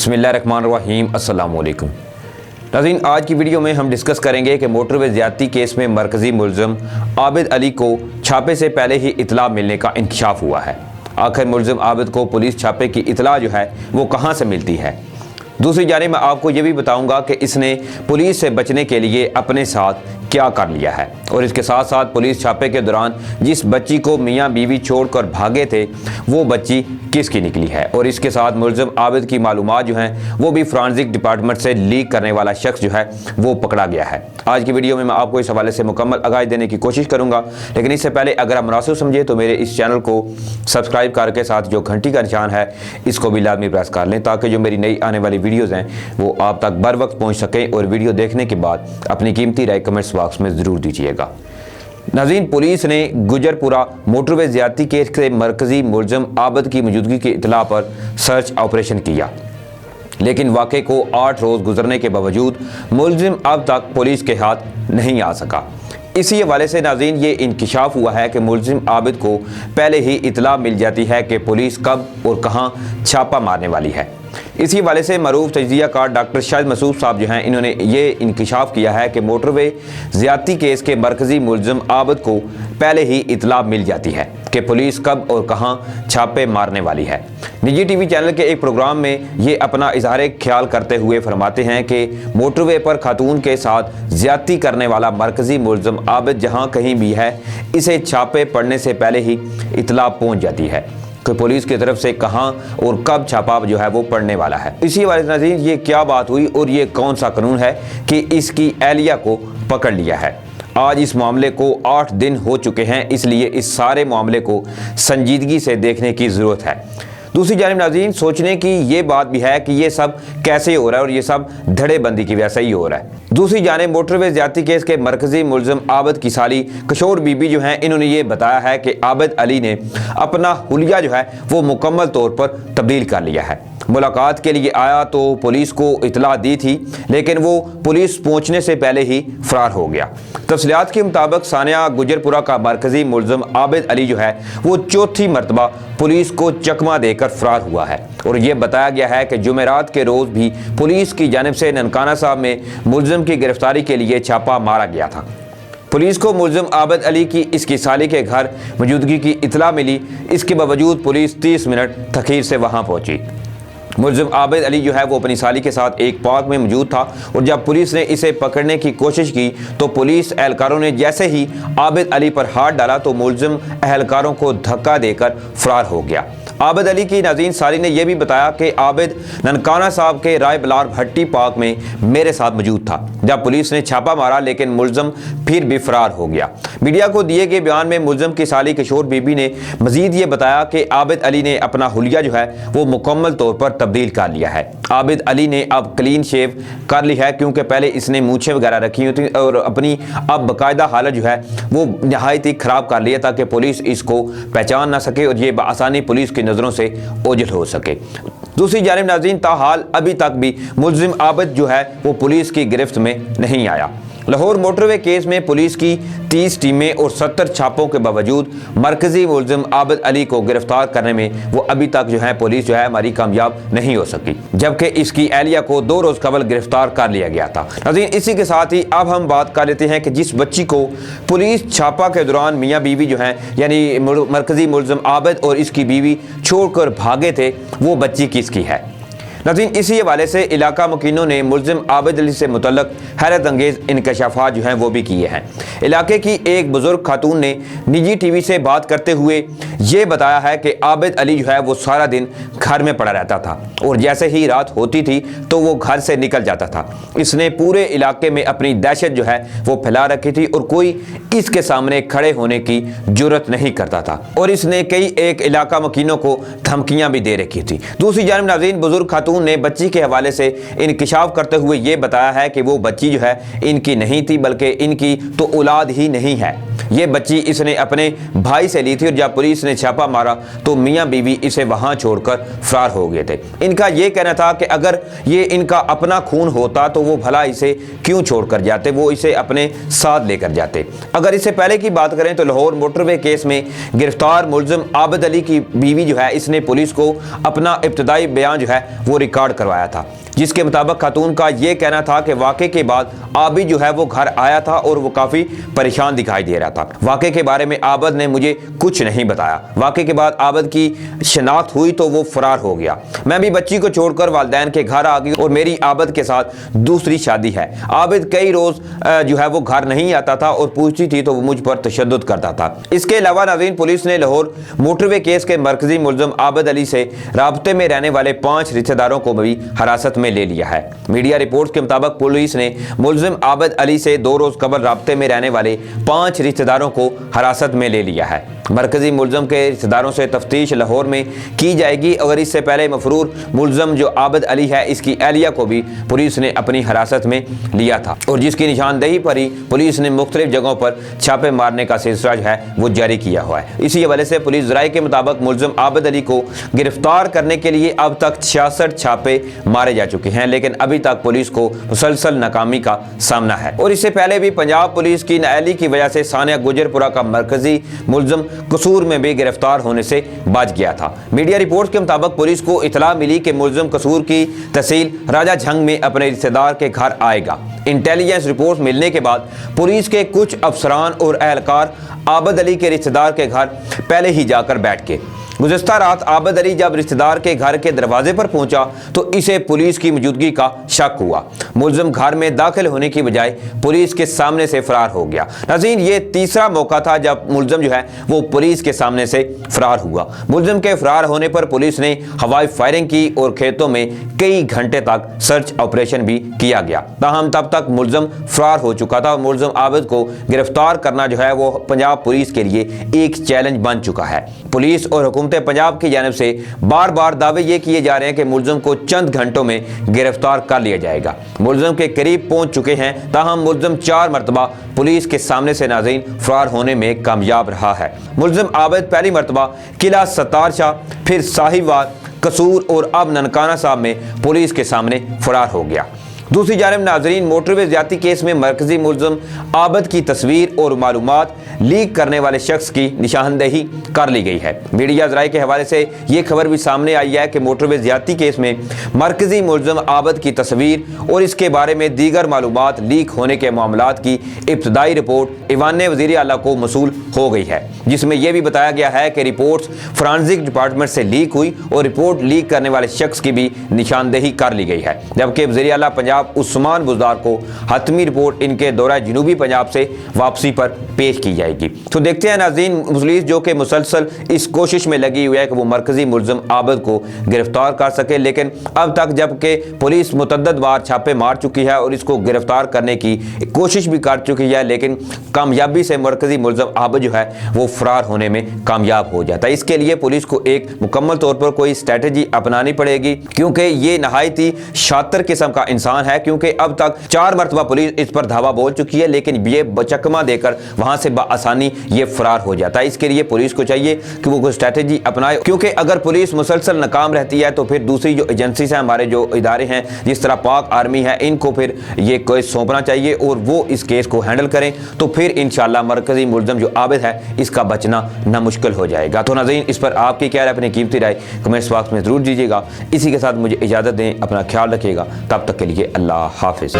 बिस्मिल्लाहिर्रहमानिर्रहीम अस्सलाम वालेकुम। नाज़रीन, आज की वीडियो में हम डिस्कस करेंगे कि मोटरवे ज़्यादती केस में मरकज़ी मुलज़म आबिद अली को छापे से पहले ही इतला मिलने का इंकशाफ हुआ है। आखिर मुलज़म आबिद को पुलिस छापे की इतला जो है वो कहाँ से मिलती है। दूसरी जानिब मैं आपको ये भी बताऊंगा कि इसने पुलिस से बचने के लिए अपने साथ क्या कर लिया है, और इसके साथ साथ पुलिस छापे के दौरान जिस बच्ची को मियाँ बीवी छोड़कर भागे थे वो बच्ची किसकी निकली है, और इसके साथ मुलज़म आबिद की मालूमात जो हैं वो भी फॉरेंसिक डिपार्टमेंट से लीक करने वाला शख्स जो है वो पकड़ा गया है। आज की वीडियो में मैं आपको इस हवाले से मुकम्मल आगाही देने की कोशिश करूँगा, लेकिन इससे पहले अगर आप मुनासिब समझे तो मेरे इस चैनल को सब्सक्राइब करके साथ जो घंटी का निशान है इसको भी लाजमी प्रेस कर लें, ताकि जो मेरी नई आने वाली वीडियोज़ हैं वो आप तक बर वक्त पहुँच सकें। और वीडियो देखने के बाद अपनी कीमती राय कमेंट्स बॉक्स में ज़रूर दीजिएगा। नाज़रीन, पुलिस ने गुजरपुरा मोटरवे ज़्यादती केस के मरकज़ी मुलज़म आबिद की मौजूदगी की इतला पर सर्च ऑपरेशन किया, लेकिन वाक़े को 8 रोज़ गुजरने के बावजूद मुलज़िम अब तक पुलिस के हाथ नहीं आ सका। इसी हवाले से नाज़रीन ये इंकशाफ हुआ है कि मुलज़िम आबिद को पहले ही इतला मिल जाती है कि पुलिस कब और कहाँ छापा मारने वाली है। इसी हवाले से मरूफ तजज़िया कार डॉक्टर शाहिद मसूद साहब जो हैं इन्होंने ये इंकशाफ किया है कि मोटरवे ज़्यादती केस के मरकज़ी मुलज़म आबिद को पहले ही इतला मिल जाती है कि पुलिस कब और कहाँ छापे मारने वाली है। निजी टीवी चैनल के एक प्रोग्राम में ये अपना इजहार ख्याल करते हुए फरमाते हैं कि मोटरवे पर खातून के साथ ज़्यादती करने वाला मरकज़ी मुलज़म आबिद जहाँ कहीं भी है, इसे छापे पड़ने से पहले ही इतला पहुँच जाती है कि पुलिस की तरफ से कहाँ और कब छापा जो है वो पड़ने वाला है। इसी वाले नाज़रीन ये क्या बात हुई और ये कौन सा कानून है कि इसकी एहलिया को पकड़ लिया है। आज इस मामले को 8 दिन हो चुके हैं, इसलिए इस सारे मामले को संजीदगी से देखने की ज़रूरत है। दूसरी जानिब नाज़रीन सोचने की ये बात भी है कि ये सब कैसे हो रहा है, और ये सब धड़ेबंदी की वजह से ही हो रहा है। दूसरी जानिब मोटरवे ज़्यादती केस के मरकज़ी मुलज़म आबिद की साली किशोर बीबी जो हैं इन्होंने ये बताया है कि आबिद अली ने अपना हुलिया जो है वो मुकम्मल तौर पर तब्दील कर लिया है। मुलाकात के लिए आया तो पुलिस को इतला दी थी, लेकिन वो पुलिस पहुंचने से पहले ही फरार हो गया। तफसीलात के मुताबिक सानिया गुजरपुरा का मरकज़ी मुलज़म आबिद अली जो है वो चौथी मरतबा पुलिस को चकमा देकर फरार हुआ है, और ये बताया गया है कि जुमेरात के रोज़ भी पुलिस की जानिब से ननकाना साहब में मुलज़म की गिरफ्तारी के लिए छापा मारा गया था। पुलिस को मुलज़म आबिद अली की इसकी साली के घर मौजूदगी की इतला मिली, इसके बावजूद पुलिस 30 मिनट तखीर से वहाँ पहुँची। मुलज़म आबिद अली जो है वो अपनी साली के साथ एक पार्क में मौजूद था, और जब पुलिस ने इसे पकड़ने की कोशिश की तो पुलिस एहलकारों ने जैसे ही आबिद अली पर हाथ डाला तो मुलज़म एहलकारों को धक्का देकर फरार हो गया। आबिद अली की नाज़रीन साली ने यह भी बताया कि आबिद ननकाना साहब के राय बलार भट्टी पार्क में मेरे साथ मौजूद था जब पुलिस ने छापा मारा, लेकिन मुलज़म फिर भी फरार हो गया। मीडिया को दिए गए बयान में मुलज़म की साली किशोर बीबी ने मजीद ये बताया कि आबिद अली ने अपना हुलिया जो है वो मुकम्मल तौर पर तब्दील कर लिया है। आबिद अली ने अब क्लीन शेव कर ली है, क्योंकि पहले इसने मूछें वगैरह रखी हुई थी और अपनी अब बाकायदा हालत जो है वो नहायत ही ख़राब कर लिया ताकि पुलिस इसको पहचान ना सके और ये बआसानी पुलिस की नज़रों से ओझल हो सके। दूसरी जानिब नाज़रीन ताहाल अभी तक भी मुलज़िम आबिद जो है वो पुलिस की गिरफ्त में नहीं आया। लाहौर मोटरवे केस में पुलिस की 30 टीमें और 70 छापों के बावजूद मरकज़ी मुलज़िम आबिद अली को गिरफ्तार करने में वो अभी तक जो है पुलिस जो है हमारी कामयाब नहीं हो सकी, जबकि इसकी एहलिया को 2 रोज़ कबल गिरफ्तार कर लिया गया था। नाज़रीन इसी के साथ ही अब हम बात कर लेते हैं कि जिस बच्ची को पुलिस छापा के दौरान मियाँ बीवी जो हैं यानी मरकज़ी मुलज़िम आबिद और इसकी बीवी छोड़कर भागे थे वो बच्ची किसकी है। नाज़रीन इसी हवाले से इलाका मुकीनों ने मुलज़िम आबिद अली से मुतल्लक हैरत अंगेज़ इंकशाफात जो हैं वो भी किए हैं। इलाके की एक बुज़ुर्ग खातून ने निजी टीवी से बात करते हुए ये बताया है कि आबिद अली जो है वो सारा दिन घर में पड़ा रहता था, और जैसे ही रात होती थी तो वो घर से निकल जाता था। इसने पूरे इलाके में अपनी दहशत जो है वो फैला रखी थी, और कोई इसके सामने खड़े होने की जुर्रत नहीं करता था, और इसने कई एक इलाका मुकीनों को धमकियाँ भी दे रखी थी। दूसरी जानिब नाज़रीन बुज़ुर्ग खातून ने बच्ची के हवाले से इंकशाफ करते हुए ये बताया है कि वो बच्ची जो है इनकी नहीं थी, बल्कि इनकी तो औलाद ही नहीं है। ये बच्ची इसने अपने भाई से ली थी, और जब पुलिस ने छापा मारा तो मियाँ बीवी इसे वहाँ छोड़कर फरार हो गए थे। इनका ये कहना था कि अगर ये इनका अपना खून होता तो वो भला इसे क्यों छोड़कर जाते, वो इसे अपने साथ लेकर जाते। अगर इससे पहले की बात करें तो लाहौर मोटरवे केस में गिरफ्तार मुलज़िम आबिद अली की बीवी जो है इसने पुलिस को अपना इब्तदाई बयान जो है वो ریکارڈ کروایا تھا، جس کے مطابق خاتون کا یہ کہنا تھا کہ واقعے کے بعد عابد جو ہے وہ گھر آیا تھا اور وہ کافی پریشان دکھائی دے رہا تھا۔ واقعے کے بارے میں عابد نے مجھے کچھ نہیں بتایا۔ واقعے کے بعد عابد کی شناخت ہوئی تو وہ فرار ہو گیا۔ میں بھی بچی کو چھوڑ کر والدین کے گھر آ گئی اور میری عابد کے ساتھ دوسری شادی ہے۔ عابد کئی روز جو ہے وہ گھر نہیں آتا تھا اور پوچھتی تھی تو وہ مجھ پر تشدد کرتا تھا۔ اس کے علاوہ ناظرین، پولیس نے لاہور موٹر وے کیس کے مرکزی ملزم عابد علی سے رابطے میں رہنے والے 5 رشتہ داروں کو بھی حراست میں لے لیا ہے۔ میڈیا رپورٹس کے مطابق پولیس نے ملزم عابد علی سے 2 روز قبل رابطے میں رہنے والے 5 رشتہ داروں کو حراست میں لے لیا ہے۔ مرکزی ملزم کے رشتہ داروں سے تفتیش لاہور میں کی جائے گی، اگر اس سے پہلے مفرور ملزم جو عابد علی ہے، اس کی اہلیہ کو بھی پولیس نے اپنی حراست میں لیا تھا اور جس کی نشاندہی پر ہی پولیس نے مختلف جگہوں پر چھاپے مارنے کا سلسلہ جو ہے وہ جاری کیا ہوا ہے۔ اسی حوالے سے پولیس ذرائع کے مطابق ملزم عابد علی کو گرفتار کرنے کے لیے اب تک 66 چھاپے مارے جا چکے ہیں، لیکن ابھی تک پولیس کو مسلسل ناکامی کا سامنا ہے۔ اور اس سے پہلے بھی پنجاب پولیس کی نااہلی کی وجہ سے ثانیہ گجرپورہ کا مرکزی ملزم قصور میں بھی گرفتار ہونے سے بچ گیا تھا۔ میڈیا رپورٹس کے مطابق پولیس کو اطلاع ملی کہ ملزم قصور کی تحصیل راجہ جھنگ میں اپنے رشتہ دار کے گھر آئے گا۔ انٹیلیجنس رپورٹ ملنے کے بعد پولیس کے کچھ افسران اور اہلکار عابد علی کے رشتہ دار کے گھر پہلے ہی جا کر بیٹھ گئے۔ گزشتہ رات عابد علی جب رشتہ دار کے گھر کے دروازے پر پہنچا تو اسے پولیس کی موجودگی کا شک ہوا۔ ملزم گھر میں داخل ہونے کی بجائے پولیس کے سامنے سے فرار ہو گیا۔ ناظرین، یہ تیسرا موقع تھا جب ملزم جو ہے وہ پولیس کے سامنے سے فرار ہوا۔ ملزم کے فرار ہونے پر پولیس نے ہوائی فائرنگ کی اور کھیتوں میں کئی گھنٹے تک سرچ آپریشن بھی کیا گیا، تاہم تب تک ملزم فرار ہو چکا تھا۔ ملزم عابد کو گرفتار کرنا جو ہے وہ پنجاب پولیس کے لیے ایک چیلنج بن چکا ہے۔ پولیس اور حکومت پنجاب کی جانب سے بار بار دعوے یہ کیے جا رہے ہیں کہ ملزم کو چند گھنٹوں میں گرفتار کر لیا جائے گا۔ ملزم کے قریب پہنچ چکے ہیں، تاہم ملزم 4 مرتبہ پولیس کے سامنے سے ناظرین فرار ہونے میں کامیاب رہا ہے۔ ملزم عابد پہلی مرتبہ قلعہ ستار شاہ، پھر ساہیوال، قصور اور اب ننکانہ صاحب میں پولیس کے سامنے فرار ہو گیا۔ دوسری جانب ناظرین، موٹر وے زیادتی کیس میں مرکزی ملزم عابد کی تصویر اور معلومات لیک کرنے والے شخص کی نشاندہی کر لی گئی ہے۔ میڈیا ذرائع کے حوالے سے یہ خبر بھی سامنے آئی ہے کہ موٹر وے زیادتی کیس میں مرکزی ملزم عابد کی تصویر اور اس کے بارے میں دیگر معلومات لیک ہونے کے معاملات کی ابتدائی رپورٹ ایوان وزیر اعلیٰ کو موصول ہو گئی ہے، جس میں یہ بھی بتایا گیا ہے کہ رپورٹس فرانزک ڈپارٹمنٹ سے لیک ہوئی اور رپورٹ لیک کرنے والے شخص کی بھی نشاندہی کر لی گئی ہے، جبکہ وزیر اعلیٰ پنجاب عثمان بزدار کو حتمی رپورٹ ان کے دورہ جنوبی پنجاب سے واپسی پر پیش کی جائے گی۔ تو دیکھتے ہیں ناظرین، پولیس جو کہ مسلسل اس کوشش میں لگی ہوئی ہے کہ وہ مرکزی ملزم عابد کو گرفتار کر سکے، لیکن اب تک جبکہ پولیس متعدد بار چھاپے مار چکی ہے اور اس کو گرفتار کرنے کی کوشش بھی کر چکی ہے، لیکن کامیابی سے مرکزی ملزم عابد جو ہے وہ فرار ہونے میں کامیاب ہو جاتا ہے۔ اس کے لیے پولیس کو ایک مکمل طور پر کوئی اسٹریٹجی اپنانی پڑے گی، کیونکہ یہ نہایت ہی شاطر قسم کا انسان ہے، کیونکہ اب تک 4 مرتبہ پولیس اس پر دھاوا بول چکی ہے، لیکن یہ چکمہ دے کر وہاں سے بآسانی یہ فرار ہو جاتا ہے۔ اس کے لیے پولیس کو چاہیے کہ وہ کوئی اسٹریٹجی اپنائے، کیونکہ اگر پولیس مسلسل ناکام رہتی ہے تو پھر دوسری جو ایجنسیز ہیں، ہمارے جو ادارے ہیں جس طرح پاک آرمی ہے، ان کو پھر یہ کوئی سونپنا چاہیے اور وہ اس کیس کو ہینڈل کریں، تو پھر انشاءاللہ مرکزی ملزم جو عابد ہے اس کا بچنا نامشکل ہو جائے گا۔ تو ناظرین، اس پر آپ کی کیا رائے، اپنی قیمتی رائے کمنٹس باکس میں ضرور دیجیے گا۔ اسی کے ساتھ مجھے اجازت دیں، اپنا خیال رکھیے گا، تب تک کے لیے اللہ حافظ۔